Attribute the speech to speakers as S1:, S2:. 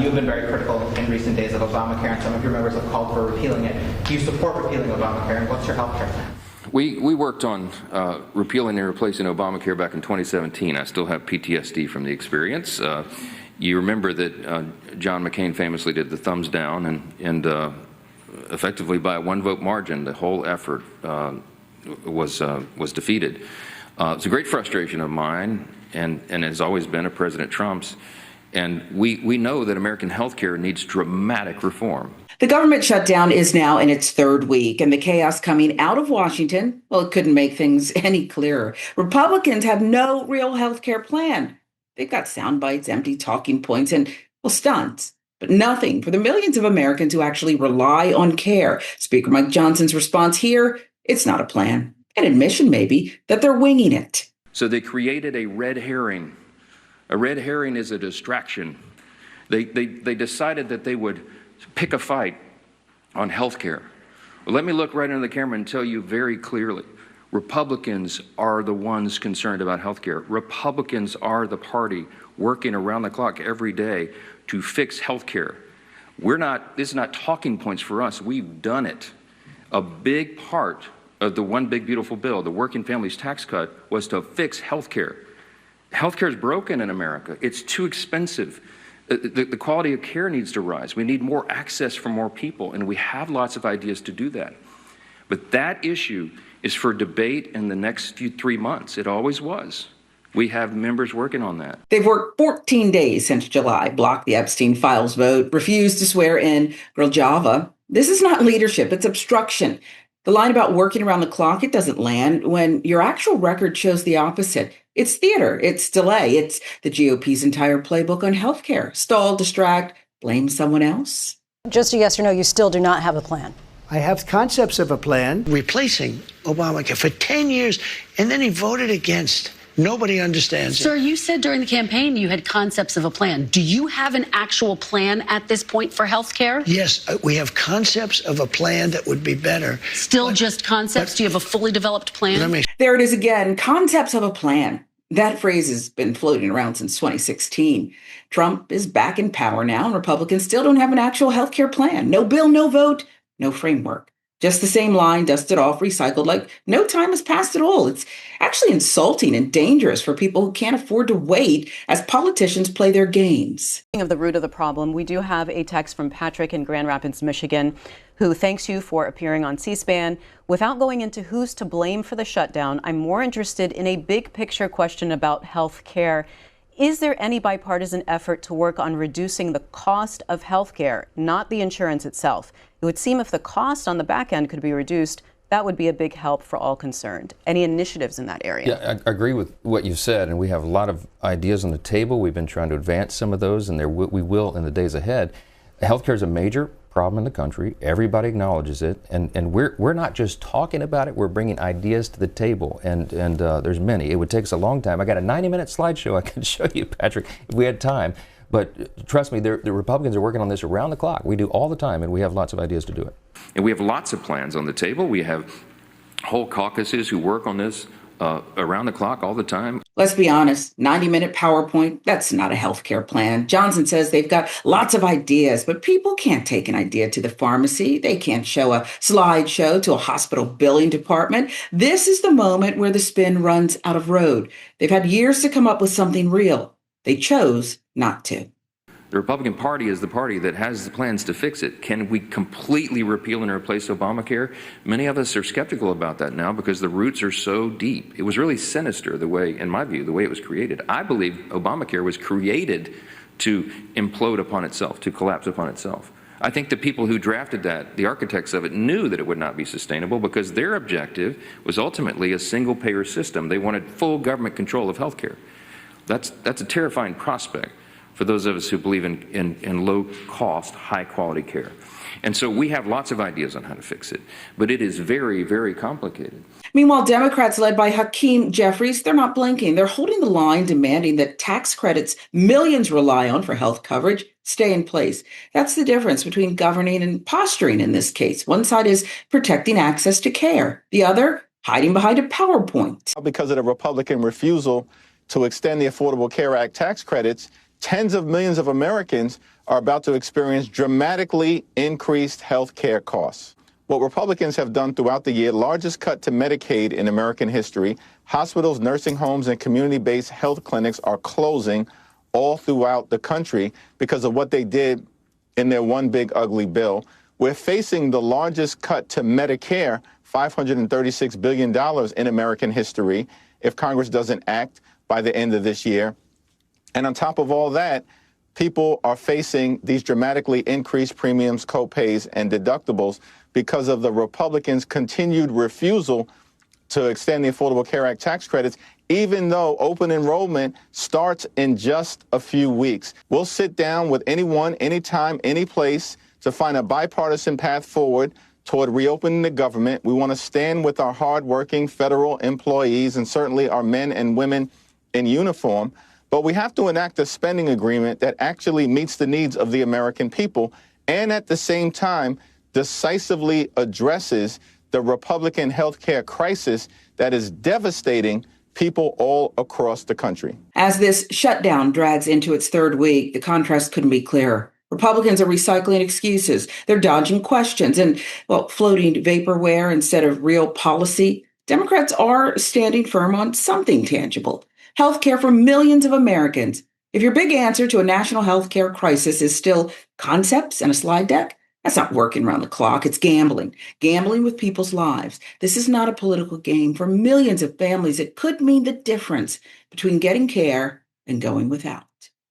S1: You've been very critical in recent days of Obamacare, and some of your members have called for repealing it. Do you support repealing Obamacare, and what's your health care plan?
S2: We worked on repealing and replacing Obamacare back in 2017. I still have PTSD from the experience. You remember that John McCain famously did the thumbs down, and effectively by a one-vote margin, the whole effort was defeated. It's a great frustration of mine, and has always been of President Trump's. And we know that American health care needs dramatic reform.
S3: The government shutdown is now in its third week, and the chaos coming out of Washington, well, it couldn't make things any clearer. Republicans have no real health care plan. They've got sound bites, empty talking points, and, well, stunts, but nothing for the millions of Americans who actually rely on care. Speaker Mike Johnson's response here, it's not a plan. An admission, maybe, that they're winging it.
S2: So they created a red herring. A red herring is a distraction. They decided that they would pick a fight on health care. Well, let me look right into the camera and tell you very clearly, Republicans are the ones concerned about health care. Republicans are the party working around the clock every day to fix health care. This is not talking points for us. We've done it. A big part of the One Big Beautiful Bill, the Working Families Tax Cut, was to fix health care. Health care is broken in America. It's too expensive. The quality of care needs to rise. We need more access for more people, and we have lots of ideas to do that. But that issue is for debate in the next 3 months. It always was. We have members working on that.
S3: They've worked 14 days since July, blocked the Epstein files vote, refused to swear in Java. This is not leadership, it's obstruction. The line about working around the clock, it doesn't land when your actual record shows the opposite. It's theater, it's delay, it's the GOP's entire playbook on healthcare. Stall, distract, blame someone else.
S4: Just a yes or no, you still do not have a plan.
S5: I have concepts of a plan.
S6: Replacing Obamacare for 10 years, and then he voted against. Nobody understands it.
S7: Sir, you said during the campaign you had concepts of a plan. Do you have an actual plan at this point for health care?
S6: Yes, we have concepts of a plan that would be better.
S7: Still just concepts? Do you have a fully developed plan?
S3: There it is again, concepts of a plan. That phrase has been floating around since 2016. Trump is back in power now, and Republicans still don't have an actual health care plan. No bill, no vote, no framework. Just the same line, dusted off, recycled, like no time has passed at all. It's actually insulting and dangerous for people who can't afford to wait as politicians play their games.
S4: Of the root of the problem, we do have a text from Patrick in Grand Rapids, Michigan, who thanks you for appearing on C-SPAN. Without going into who's to blame for the shutdown, I'm more interested in a big picture question about health care. Is there any bipartisan effort to work on reducing the cost of health care, not the insurance itself? It would seem if the cost on the back end could be reduced, that would be a big help for all concerned. Any initiatives in that area?
S8: Yeah, I agree with what you've said, and we have a lot of ideas on the table. We've been trying to advance some of those, and we will in the days ahead. Healthcare is a major problem in the country. Everybody acknowledges it, and we're not just talking about it. We're bringing ideas to the table, and there's many. It would take us a long time. I got a 90-minute slideshow I can show you, Patrick, if we had time. But trust me, the Republicans are working on this around the clock. We do all the time, and we have lots of ideas to do it.
S2: And we have lots of plans on the table. We have whole caucuses who work on this around the clock all the time.
S3: Let's be honest, 90-minute PowerPoint, that's not a healthcare plan. Johnson says they've got lots of ideas, but people can't take an idea to the pharmacy. They can't show a slideshow to a hospital billing department. This is the moment where the spin runs out of road. They've had years to come up with something real. They chose not to.
S2: The Republican Party is the party that has the plans to fix it. Can we completely repeal and replace Obamacare? Many of us are skeptical about that now because the roots are so deep. It was really sinister the way, in my view, the way it was created. I believe Obamacare was created to implode upon itself, to collapse upon itself. I think the people who drafted that, the architects of it, knew that it would not be sustainable because their objective was ultimately a single-payer system. They wanted full government control of health care. That's a terrifying prospect for those of us who believe in low-cost, high-quality care. And so we have lots of ideas on how to fix it, but it is very, very complicated.
S3: Meanwhile, Democrats led by Hakeem Jeffries, they're not blinking. They're holding the line, demanding that tax credits millions rely on for health coverage stay in place. That's the difference between governing and posturing in this case. One side is protecting access to care. The other, hiding behind a PowerPoint.
S9: Because of the Republican refusal to extend the Affordable Care Act tax credits, tens of millions of Americans are about to experience dramatically increased health care costs. What Republicans have done throughout the year, largest cut to Medicaid in American history, hospitals, nursing homes, and community-based health clinics are closing all throughout the country because of what they did in their one big ugly bill. We're facing the largest cut to Medicare, $536 billion in American history, if Congress doesn't act by the end of this year. And on top of all that, people are facing these dramatically increased premiums, copays, and deductibles because of the Republicans' continued refusal to extend the Affordable Care Act tax credits, even though open enrollment starts in just a few weeks. We'll sit down with anyone, anytime, any place to find a bipartisan path forward toward reopening the government. We want to stand with our hardworking federal employees and certainly our men and women in uniform. But we have to enact a spending agreement that actually meets the needs of the American people and at the same time decisively addresses the Republican health care crisis that is devastating people all across the country.
S3: As this shutdown drags into its third week, the contrast couldn't be clearer. Republicans are recycling excuses. They're dodging questions and, well, floating vaporware instead of real policy. Democrats are standing firm on something tangible. Health care for millions of Americans. If your big answer to a national health care crisis is still concepts and a slide deck, that's not working around the clock. It's gambling with people's lives. This is not a political game. For millions of families, it could mean the difference between getting care and going without.